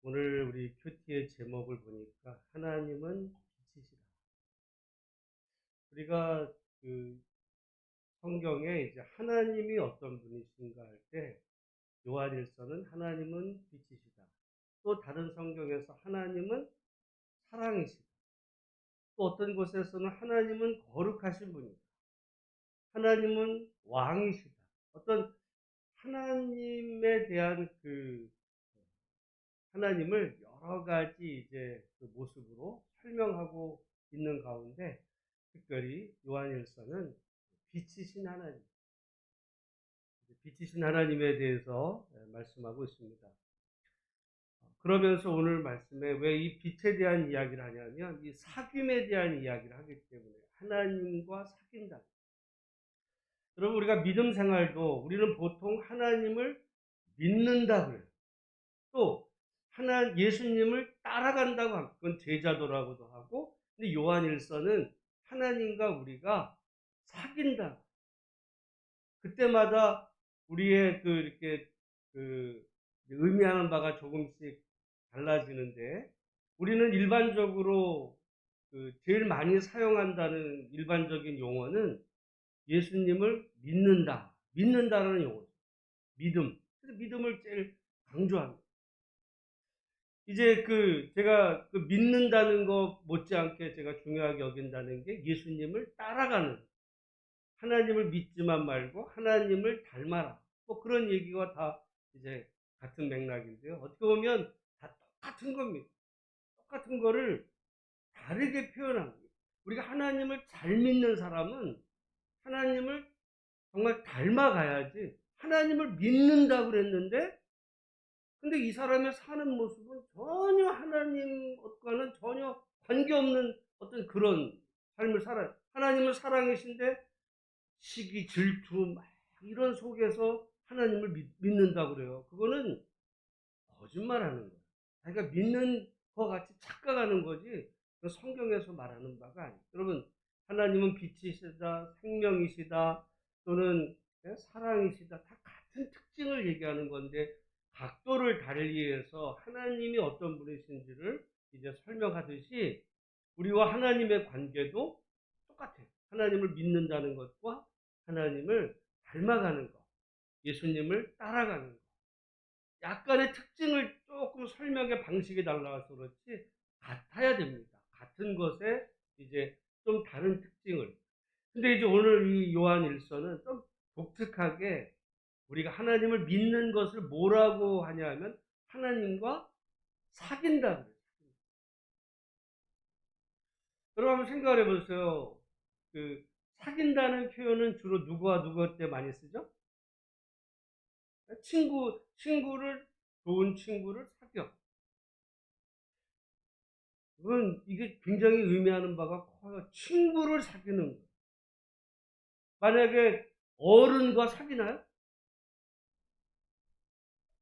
오늘 우리 큐티의 제목을 보니까 하나님은 빛이시다. 우리가 그 성경에 이제 하나님이 어떤 분이신가 할 때 요한일서는 하나님은 빛이시다. 또 다른 성경에서 하나님은 사랑이시다. 또 어떤 곳에서는 하나님은 거룩하신 분이다. 하나님은 왕이시다. 어떤 하나님에 대한 하나님을 여러 가지 이제 그 모습으로 설명하고 있는 가운데 특별히 요한일서는 빛이신 하나님, 빛이신 하나님에 대해서 말씀하고 있습니다. 그러면서 오늘 말씀에 왜 이 빛에 대한 이야기를 하냐면 이 사귐에 대한 이야기를 하기 때문에 하나님과 사귐다. 여러분 우리가 믿음 생활도 우리는 보통 하나님을 믿는다 그래요. 또 예수님을 따라간다고 하고 그건 제자도라고도 하고 근데 요한일서는 하나님과 우리가 사귄다. 그때마다 우리의 이렇게 의미하는 바가 조금씩 달라지는데 우리는 일반적으로 제일 많이 사용한다는 일반적인 용어는 예수님을 믿는다라는 용어죠. 믿음. 그래서 믿음을 제일 강조합니다. 이제 제가 믿는다는 것 못지않게 제가 중요하게 여긴다는 게 예수님을 따라가는, 하나님을 믿지만 말고 하나님을 닮아라. 뭐 그런 얘기가 다 이제 같은 맥락인데요. 어떻게 보면 다 똑같은 겁니다. 똑같은 거를 다르게 표현한 거예요. 우리가 하나님을 잘 믿는 사람은 하나님을 정말 닮아가야지 하나님을 믿는다고 그랬는데 근데 이 사람의 사는 모습은 전혀 하나님과는 전혀 관계없는 어떤 그런 삶을 살아요. 하나님은 사랑이신데 시기, 질투, 막 이런 속에서 하나님을 믿는다고 그래요. 그거는 거짓말 하는 거예요. 그러니까 믿는 것 같이 착각하는 거지, 성경에서 말하는 바가 아니에요. 여러분, 하나님은 빛이시다, 생명이시다, 또는 사랑이시다. 다 같은 특징을 얘기하는 건데, 각도를 달리 해서 하나님이 어떤 분이신지를 이제 설명하듯이, 우리와 하나님의 관계도 똑같아요. 하나님을 믿는다는 것과 하나님을 닮아가는 것, 예수님을 따라가는 것. 약간의 특징을 조금 설명의 방식이 달라서 그렇지 같아야 됩니다. 같은 것에 이제 좀 다른 특징을. 근데 이제 오늘 이 요한 일서는 좀 독특하게 우리가 하나님을 믿는 것을 뭐라고 하냐면 하나님과 사귄다 그래요. 여러분 한번 생각을 해보세요. 사귄다는 표현은 주로 누구와 누구 때 많이 쓰죠? 좋은 친구를 사겨. 그건 이게 굉장히 의미하는 바가 커요. 친구를 사귀는 거. 만약에 어른과 사귀나요?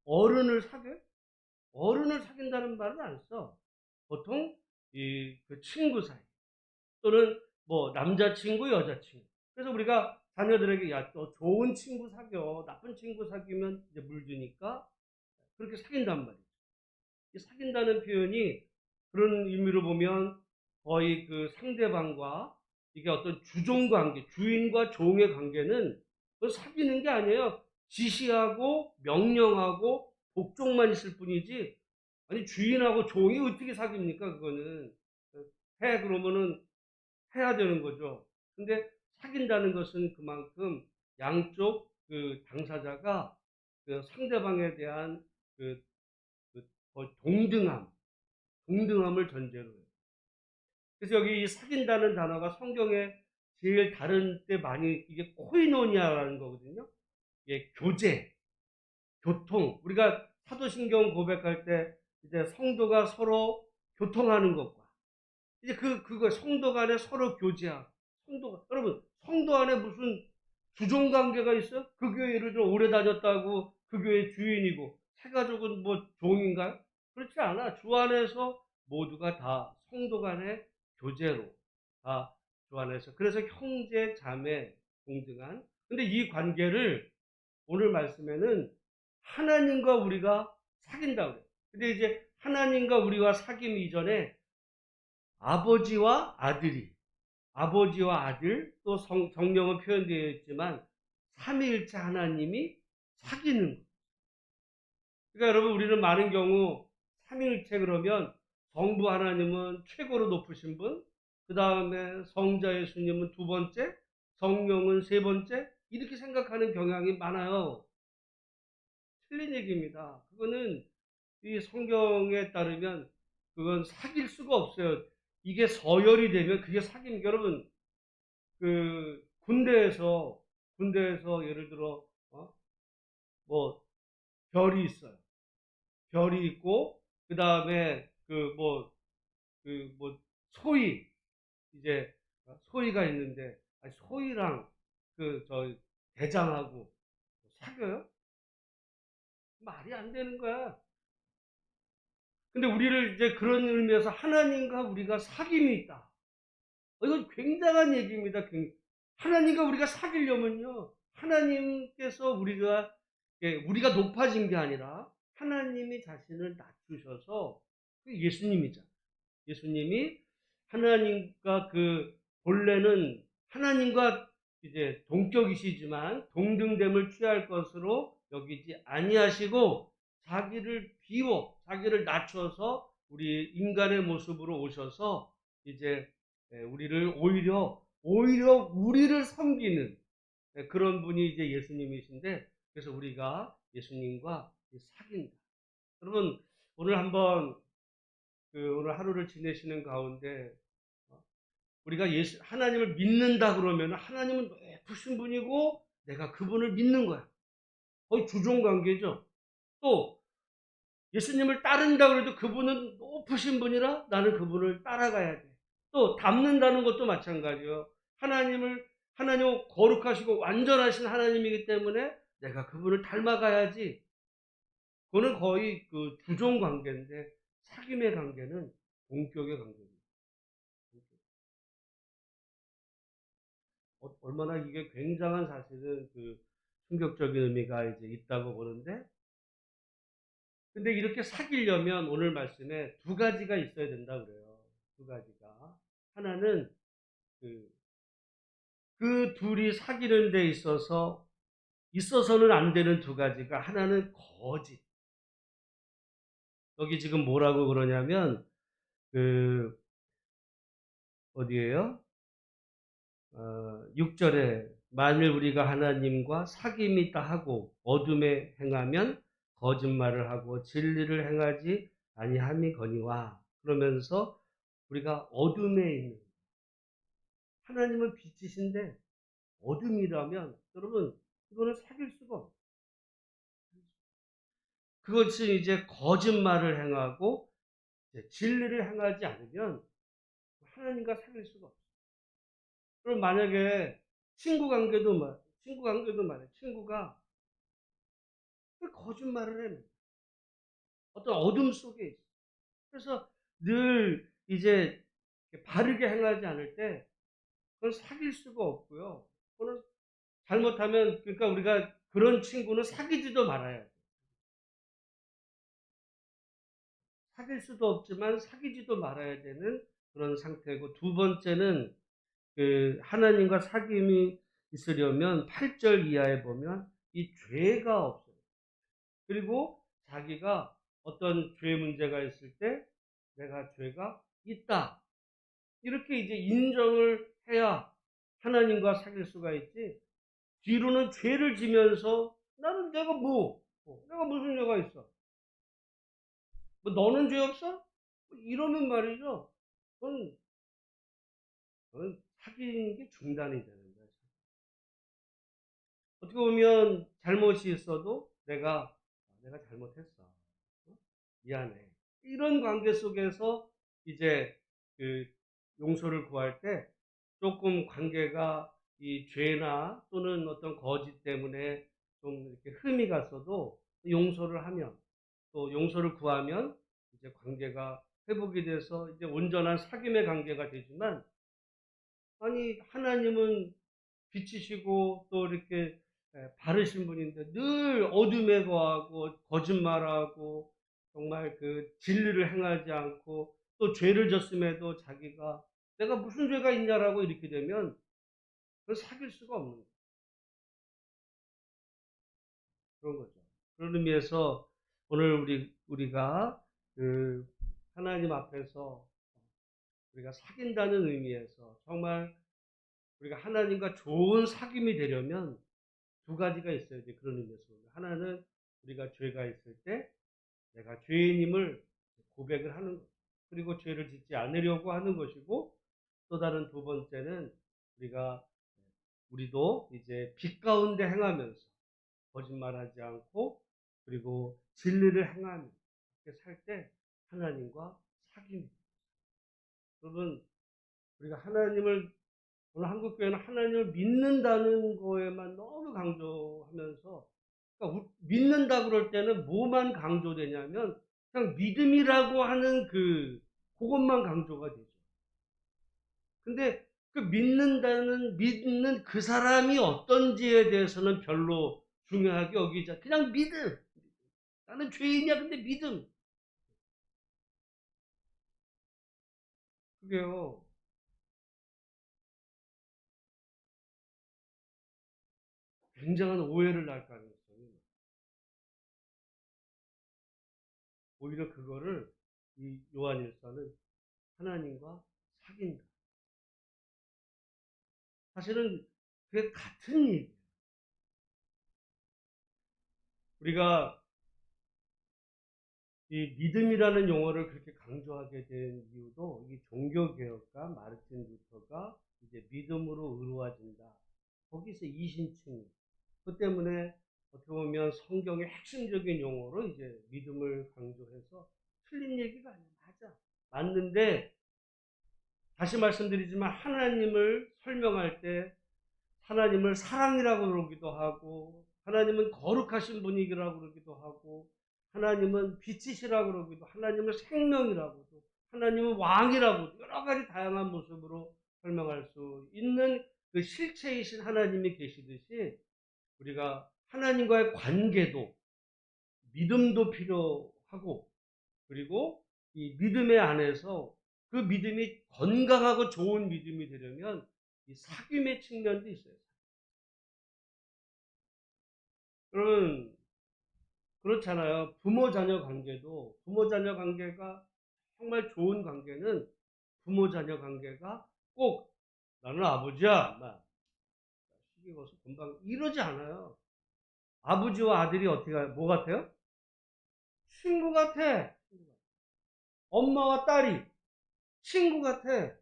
어른을 사귀어요? 어른을 사귄다는 말은 안 써. 보통 그 친구 사이 또는 뭐 남자친구, 여자친구. 그래서 우리가 자녀들에게 야, 또 좋은 친구 사겨. 나쁜 친구 사귀면 이제 물주니까 그렇게 사귄단 말이에요. 이 사귄다는 표현이 그런 의미로 보면 거의 상대방과 이게 어떤 주종 관계, 주인과 종의 관계는 사귀는 게 아니에요. 지시하고 명령하고 복종만 있을 뿐이지. 아니 주인하고 종이 어떻게 사귀입니까? 그거는 해 그러면은 해야 되는 거죠. 근데 사귄다는 것은 그만큼 양쪽 당사자가 상대방에 대한 그, 동등함을 전제로 해요. 그래서 여기 이 사귄다는 단어가 성경에 제일 다른 때 많이 이게 코이노니아라는 거거든요. 이게 교통. 우리가 사도신경 고백할 때 이제 성도가 서로 교통하는 것과 이제 그거 성도 간에 서로 교제하고 여러분 성도 안에 무슨 주종 관계가 있어요? 그 교회 예를 들어 오래 다녔다고 그 교회 주인이고 새 가족은 뭐 종인가요? 그렇지 않아. 주 안에서 모두가 다 성도 간의 교제로 다 주 안에서 그래서 형제 자매 동등한 근데 이 관계를 오늘 말씀에는 하나님과 우리가 사귄다고 그래요. 근데 이제 하나님과 우리와 사귐 이전에 아버지와 아들, 또 성령은 표현되어 있지만 삼위일체 하나님이 사귀는 거예요. 그러니까 여러분, 우리는 많은 경우 삼위일체 그러면 성부 하나님은 최고로 높으신 분, 그 다음에 성자 예수님은 두 번째, 성령은 세 번째, 이렇게 생각하는 경향이 많아요. 틀린 얘기입니다. 그거는 이 성경에 따르면 그건 사귈 수가 없어요. 이게 서열이 되면 그게 사귐. 여러분, 그 군대에서 예를 들어 뭐 별이 있어요. 별이 있고 그 다음에 소위 이제 소위가 있는데, 소위랑 저 대장하고 사귀어요? 말이 안 되는 거야. 근데 우리를 이제 그런 의미에서 하나님과 우리가 사귐이 있다. 이건 굉장한 얘기입니다. 하나님과 우리가 사귀려면요, 하나님께서 우리가 높아진 게 아니라 하나님이 자신을 낮추셔서, 그 예수님이잖아요. 예수님이 하나님과 본래는 하나님과 이제 동격이시지만 동등됨을 취할 것으로 여기지 아니하시고 자기를 낮춰서 우리 인간의 모습으로 오셔서 이제 우리를 오히려 우리를 섬기는 그런 분이 이제 예수님이신데, 그래서 우리가 예수님과 사귄다. 여러분, 오늘 한번 오늘 하루를 지내시는 가운데 우리가 하나님을 믿는다 그러면 하나님은 높으신 분이고 내가 그분을 믿는 거야. 거의 주종 관계죠. 또 예수님을 따른다 그래도 그분은 높으신 분이라 나는 그분을 따라가야 돼. 또 닮는다는 것도 마찬가지예요. 하나님 거룩하시고 완전하신 하나님이기 때문에 내가 그분을 닮아가야지. 그거는 거의 주종 관계인데, 사귐의 관계는 동격의 관계입니다. 얼마나 이게 굉장한 사실은 충격적인 의미가 이제 있다고 보는데, 근데 이렇게 사귀려면 오늘 말씀에 두 가지가 있어야 된다 그래요. 두 가지가. 하나는 그 둘이 사귀는 데 있어서는 안 되는 두 가지가, 하나는 거짓. 여기 지금 뭐라고 그러냐면 어디에요? 6절에 만일 우리가 하나님과 사귐이 있다 하고 어둠에 행하면 거짓말을 하고 진리를 행하지 아니함이거니와, 그러면서 우리가 어둠에 있는, 하나님은 빛이신데 어둠이라면 여러분, 이거는 사귈 수가 없어요. 그것은 이제 거짓말을 행하고 진리를 행하지 않으면 하나님과 사귈 수가 없어요. 그럼 만약에 친구 관계도 말이에요. 친구가 거짓말을 해. 어떤 어둠 속에 있어. 그래서 늘 이제 바르게 행하지 않을 때 그건 사귈 수가 없고요. 그거는 잘못하면, 그러니까 우리가 그런 친구는 사귀지도 말아야 돼. 사귈 수도 없지만 사귀지도 말아야 되는 그런 상태고, 두 번째는 하나님과 사귐이 있으려면 8절 이하에 보면 이 죄가 없어요. 그리고 자기가 어떤 죄 문제가 있을 때 내가 죄가 있다, 이렇게 이제 인정을 해야 하나님과 사귈 수가 있지, 뒤로는 죄를 지면서 내가 무슨 죄가 있어? 뭐 너는 죄 없어? 이러면 말이죠. 그건 사귀는 게 중단이 되는 거예요. 어떻게 보면 잘못이 있어도 내가 잘못했어. 미안해. 이런 관계 속에서 이제 용서를 구할 때 조금 관계가 이 죄나 또는 어떤 거짓 때문에 좀 이렇게 흠이 갔어도 용서를 하면, 또 용서를 구하면 이제 관계가 회복이 돼서 이제 온전한 사귐의 관계가 되지만, 아니 하나님은 빛이시고 또 이렇게 바르신 분인데 늘 어둠에 거하고 거짓말하고 정말 그 진리를 행하지 않고 또 죄를 졌음에도 자기가 내가 무슨 죄가 있냐라고 이렇게 되면 그걸 사귈 수가 없는 거예요. 그런 거죠. 그런 의미에서 오늘 우리가 그 하나님 앞에서 우리가 사귄다는 의미에서 정말 우리가 하나님과 좋은 사귐이 되려면 두 가지가 있어야 돼. 그런 의미에서. 하나는 우리가 죄가 있을 때 내가 죄인임을 고백을 하는 것. 그리고 죄를 짓지 않으려고 하는 것이고 또 다른 두 번째는 우리도 이제 빛 가운데 행하면서 거짓말하지 않고 그리고 진리를 행하며 이렇게 살 때 하나님과 사귐이. 여러분 우리가 하나님을 오늘 한국교회는 하나님을 믿는다는 거에만 너무 강조하면서 그러니까 믿는다 그럴 때는 뭐만 강조되냐면 그냥 믿음이라고 하는 그것만 강조가 되죠. 근데 그 믿는 그 사람이 어떤지에 대해서는 별로 중요하게 여기자. 그냥 믿음. 나는 죄인이야. 근데 믿음. 그게요. 굉장한 오해를 낳을 가능성이 있어요. 오히려 그거를 이 요한일서는 하나님과 사귄다. 사실은 그게 같은 얘기예요. 우리가 이 믿음이라는 용어를 그렇게 강조하게 된 이유도 이 종교개혁가 마르틴 루터가 이제 믿음으로 의로워진다. 거기서 이신칭. 그 때문에 어떻게 보면 성경의 핵심적인 용어로 이제 믿음을 강조해서 틀린 얘기가 아니야. 맞아. 맞는데 다시 말씀드리지만 하나님을 설명할 때 하나님을 사랑이라고 그러기도 하고 하나님은 거룩하신 분이라고 그러기도 하고 하나님은 빛이시라고 그러기도 하나님은 생명이라고도 하나님은 왕이라고 여러 가지 다양한 모습으로 설명할 수 있는 그 실체이신 하나님이 계시듯이 우리가 하나님과의 관계도 믿음도 필요하고 그리고 이 믿음의 안에서 그 믿음이 건강하고 좋은 믿음이 되려면 이 사귐의 측면도 있어요. 여러분 그렇잖아요. 부모 자녀 관계도 부모 자녀 관계가 정말 좋은 관계는 부모 자녀 관계가 꼭 나는 아버지야, 시기 거서 금방 이러지 않아요. 아버지와 아들이 뭐 같아요? 친구 같아. 엄마와 딸이 친구 같아.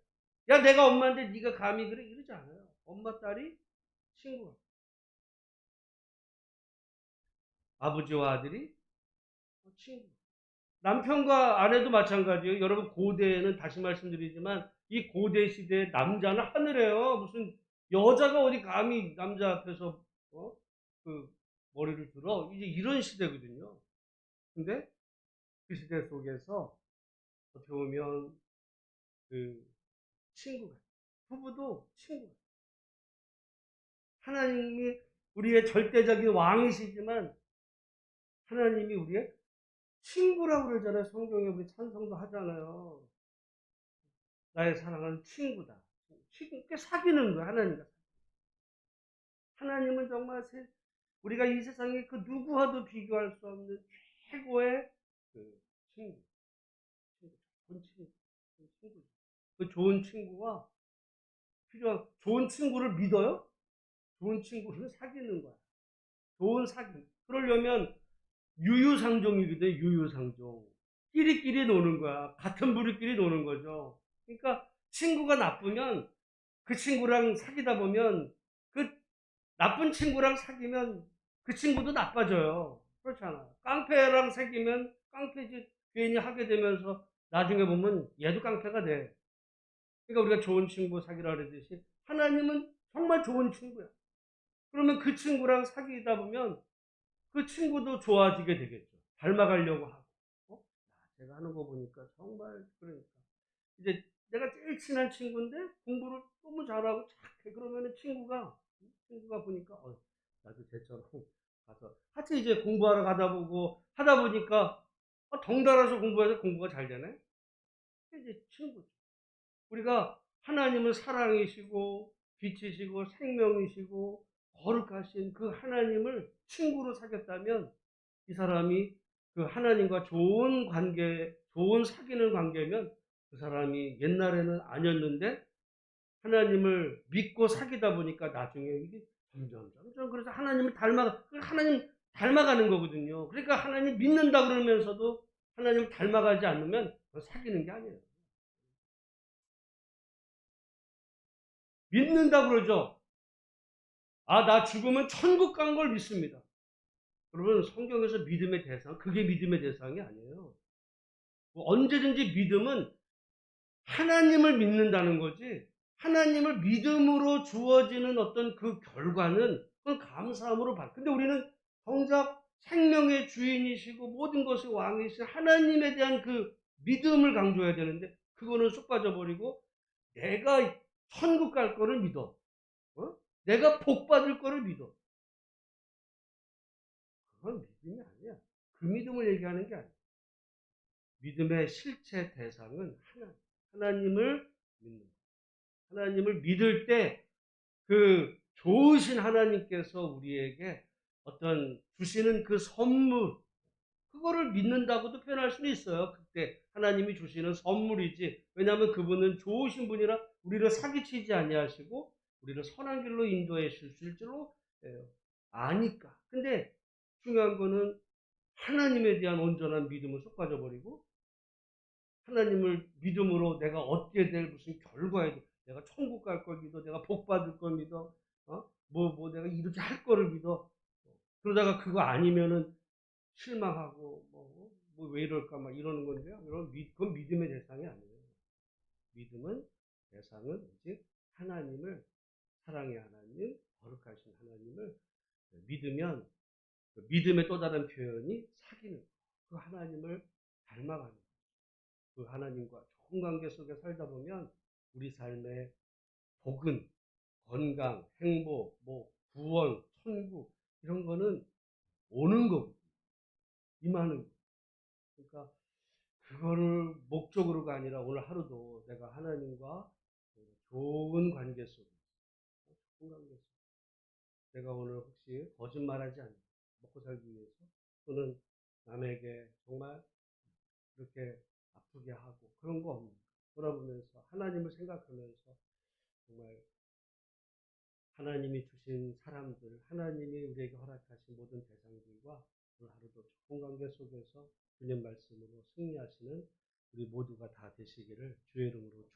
야, 내가 엄마인데 네가 감히 그래? 이러지 않아요. 엄마, 딸이 친구 같아. 아버지와 아들이 친구. 남편과 아내도 마찬가지예요. 여러분 고대에는 다시 말씀드리지만 이 고대 시대에 남자는 하늘에요. 무슨 여자가 어디 감히 남자 앞에서 그 머리를 들어 이제 이런 시대거든요. 근데 그 시대 속에서 어떻게 보면 그 친구가 부부도 친구. 하나님이 우리의 절대적인 왕이시지만 하나님이 우리의 친구라고 그러잖아요. 성경에 우리 찬송도 하잖아요. 나의 사랑하는 친구다. 친구, 사귀는 거야, 하나님과. 하나님은 정말 우리가 이 세상에 그 누구와도 비교할 수 없는 최고의 그 친구. 좋은 친구. 좋은 친구. 그 좋은 친구와 좋은 친구를 믿어요? 좋은 친구를 사귀는 거야. 좋은 사귐. 그러려면 유유상종이거든, 유유상종. 끼리끼리 노는 거야. 같은 부류끼리 노는 거죠. 그러니까 친구가 나쁘면 그 친구랑 사귀다 보면 그 나쁜 친구랑 사귀면 그 친구도 나빠져요. 그렇잖아. 깡패랑 사귀면 깡패짓 괜히 하게 되면서 나중에 보면 얘도 깡패가 돼. 그러니까 우리가 좋은 친구 사귀라 그러듯이 하나님은 정말 좋은 친구야. 그러면 그 친구랑 사귀다 보면 그 친구도 좋아지게 되겠죠. 닮아가려고 하고. 제가 하는 거 보니까 정말 그러니까. 이제 내가 제일 친한 친구인데 공부를 너무 잘하고 착해. 그러면 친구가 보니까 나도 쟤처럼 가서 같이 이제 공부하러 하다 보니까 덩달아서 공부해서 공부가 잘 되나요? 이제 친구죠. 우리가 하나님은 사랑이시고 빛이시고 생명이시고 거룩하신 그 하나님을 친구로 사귀었다면 이 사람이 그 하나님과 좋은 관계, 좋은 사귀는 관계면 그 사람이 옛날에는 아니었는데 하나님을 믿고 사귀다 보니까 나중에 이게 점점 그래서 하나님 닮아가는 거거든요. 그러니까 하나님 믿는다 그러면서도 하나님 닮아가지 않으면 그건 사귀는 게 아니에요. 믿는다 그러죠. 나 죽으면 천국 간 걸 믿습니다. 여러분, 성경에서 믿음의 대상, 그게 믿음의 대상이 아니에요. 언제든지 믿음은 하나님을 믿는다는 거지, 하나님을 믿음으로 주어지는 어떤 그 결과는 그건 감사함으로 받. 근데 우리는 정작 생명의 주인이시고 모든 것의 왕이신 하나님에 대한 그 믿음을 강조해야 되는데 그거는 쏙 빠져버리고 내가 천국 갈 거를 믿어. 내가 복 받을 거를 믿어. 그건 믿음이 아니야. 그 믿음을 얘기하는 게 아니야. 믿음의 실체 대상은 하나님을 믿는 거야. 하나님을 믿을 때 그 좋으신 하나님께서 우리에게 어떤 주시는 그 선물, 그거를 믿는다고도 표현할 수는 있어요. 그때 하나님이 주시는 선물이지. 왜냐하면 그분은 좋으신 분이라 우리를 사기치지 아니하시고 우리를 선한 길로 인도해 주실 줄로 아니까. 근데 중요한 거는 하나님에 대한 온전한 믿음을 쏙 빠져버리고 하나님을 믿음으로 내가 얻게 될 무슨 결과에 내가 천국 갈 걸 믿어, 내가 복 받을 걸 믿어, 내가 이렇게 할 거를 믿어. 그러다가 그거 아니면은 실망하고 왜 이럴까 막 이러는 건데요. 그건 믿음의 대상이 아니에요. 믿음은 대상은 오직 하나님을, 사랑의 하나님, 거룩하신 하나님을 믿으면 그 믿음의 또 다른 표현이 사귀는 거예요. 그 하나님을 닮아가는 거예요. 그 하나님과 좋은 관계 속에 살다 보면 우리 삶의 복은, 건강, 행복, 구원, 천국 이런 거는 오는 거고 임하는 거. 그러니까 그거를 목적으로가 아니라 오늘 하루도 내가 하나님과 좋은 관계 속에, 좋은 관계 속에 내가 오늘 혹시 거짓말하지 않고 먹고 살기 위해서 또는 남에게 정말 그렇게 아프게 하고 그런 거 없는, 돌아보면서 하나님을 생각하면서 정말 하나님이 주신 사람들, 하나님이 우리에게 허락하신 모든 대상들과 오늘 하루도 좋은 관계 속에서 주님 말씀으로 승리하시는 우리 모두가 다 되시기를 주의 이름으로